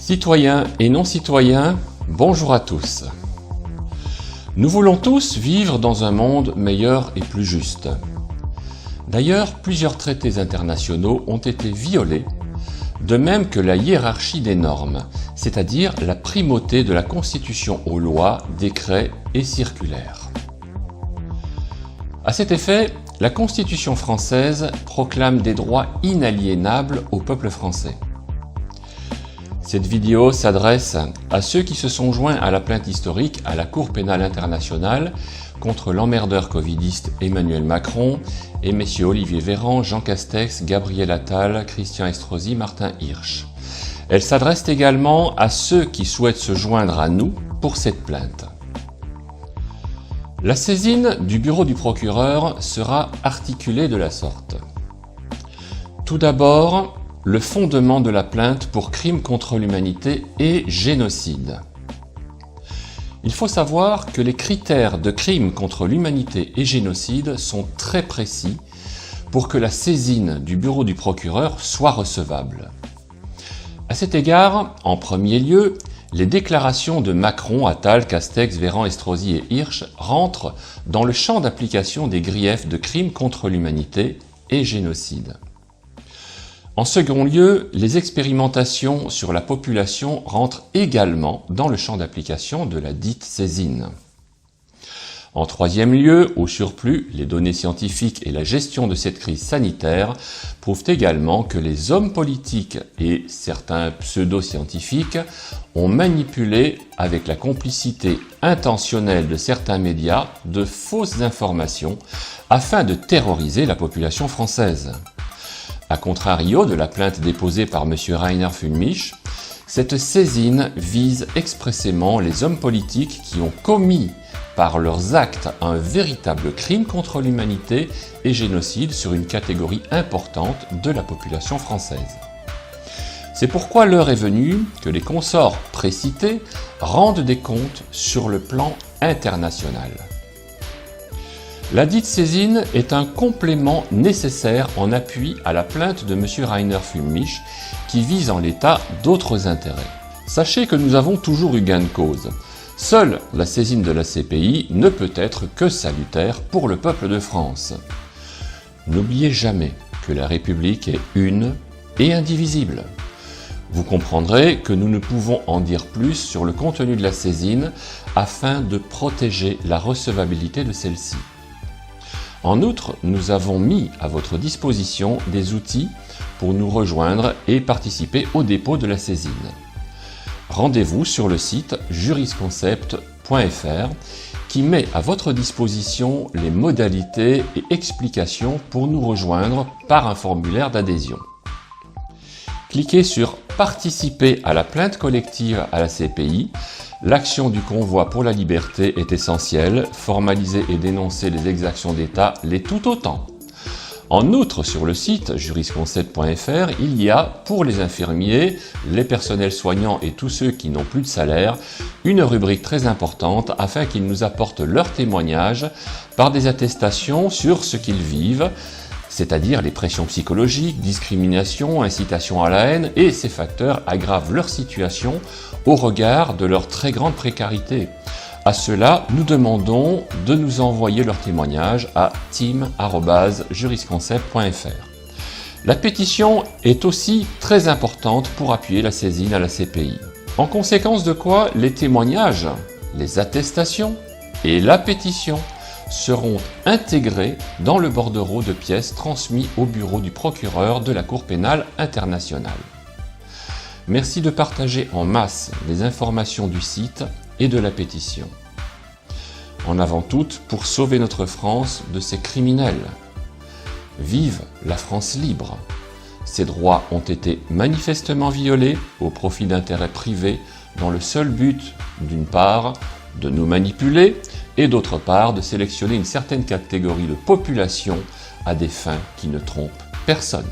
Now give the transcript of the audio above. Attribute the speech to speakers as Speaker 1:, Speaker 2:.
Speaker 1: Citoyens et non-citoyens, bonjour à tous. Nous voulons tous vivre dans un monde meilleur et plus juste. D'ailleurs, plusieurs traités internationaux ont été violés, de même que la hiérarchie des normes, c'est-à-dire la primauté de la Constitution aux lois, décrets et circulaires. À cet effet, la Constitution française proclame des droits inaliénables au peuple français. Cette vidéo s'adresse à ceux qui se sont joints à la plainte historique à la Cour pénale internationale contre l'emmerdeur covidiste Emmanuel Macron et messieurs Olivier Véran, Jean Castex, Gabriel Attal, Christian Estrosi, Martin Hirsch. Elle s'adresse également à ceux qui souhaitent se joindre à nous pour cette plainte. La saisine du bureau du procureur sera articulée de la sorte. Tout d'abord, le fondement de la plainte pour crime contre l'humanité et génocide. Il faut savoir que les critères de crime contre l'humanité et génocide sont très précis pour que la saisine du bureau du procureur soit recevable. À cet égard, en premier lieu, les déclarations de Macron, Attal, Castex, Véran, Estrosi et Hirsch rentrent dans le champ d'application des griefs de crime contre l'humanité et génocide. En second lieu, les expérimentations sur la population rentrent également dans le champ d'application de la dite saisine. En troisième lieu, au surplus, les données scientifiques et la gestion de cette crise sanitaire prouvent également que les hommes politiques et certains pseudo-scientifiques ont manipulé, avec la complicité intentionnelle de certains médias, de fausses informations afin de terroriser la population française. A contrario de la plainte déposée par M. Rainer Füllmich, cette saisine vise expressément les hommes politiques qui ont commis par leurs actes un véritable crime contre l'humanité et génocide sur une catégorie importante de la population française. C'est pourquoi l'heure est venue que les consorts précités rendent des comptes sur le plan international. La dite saisine est un complément nécessaire en appui à la plainte de M. Rainer Füllmich qui vise en l'état d'autres intérêts. Sachez que nous avons toujours eu gain de cause. Seule la saisine de la CPI ne peut être que salutaire pour le peuple de France. N'oubliez jamais que la République est une et indivisible. Vous comprendrez que nous ne pouvons en dire plus sur le contenu de la saisine afin de protéger la recevabilité de celle-ci. En outre, nous avons mis à votre disposition des outils pour nous rejoindre et participer au dépôt de la saisine. Rendez-vous sur le site jurisconcept.fr qui met à votre disposition les modalités et explications pour nous rejoindre par un formulaire d'adhésion. Cliquez sur « Participer à la plainte collective à la CPI ». L'action du convoi pour la liberté est essentielle, formaliser et dénoncer les exactions d'État l'est tout autant. En outre, sur le site jurisconcept.fr, il y a, pour les infirmiers, les personnels soignants et tous ceux qui n'ont plus de salaire, une rubrique très importante afin qu'ils nous apportent leurs témoignages par des attestations sur ce qu'ils vivent, c'est-à-dire les pressions psychologiques, discrimination, incitation à la haine, et ces facteurs aggravent leur situation au regard de leur très grande précarité. À cela, nous demandons de nous envoyer leurs témoignages à team@jurisconcept.fr. La pétition est aussi très importante pour appuyer la saisine à la CPI. En conséquence de quoi, les témoignages, les attestations et la pétition seront intégrés dans le bordereau de pièces transmis au bureau du procureur de la Cour pénale internationale. Merci de partager en masse les informations du site et de la pétition. En avant toute, pour sauver notre France de ces criminels. Vive la France libre! Ces droits ont été manifestement violés au profit d'intérêts privés dans le seul but, d'une part, de nous manipuler et d'autre part, de sélectionner une certaine catégorie de population à des fins qui ne trompent personne.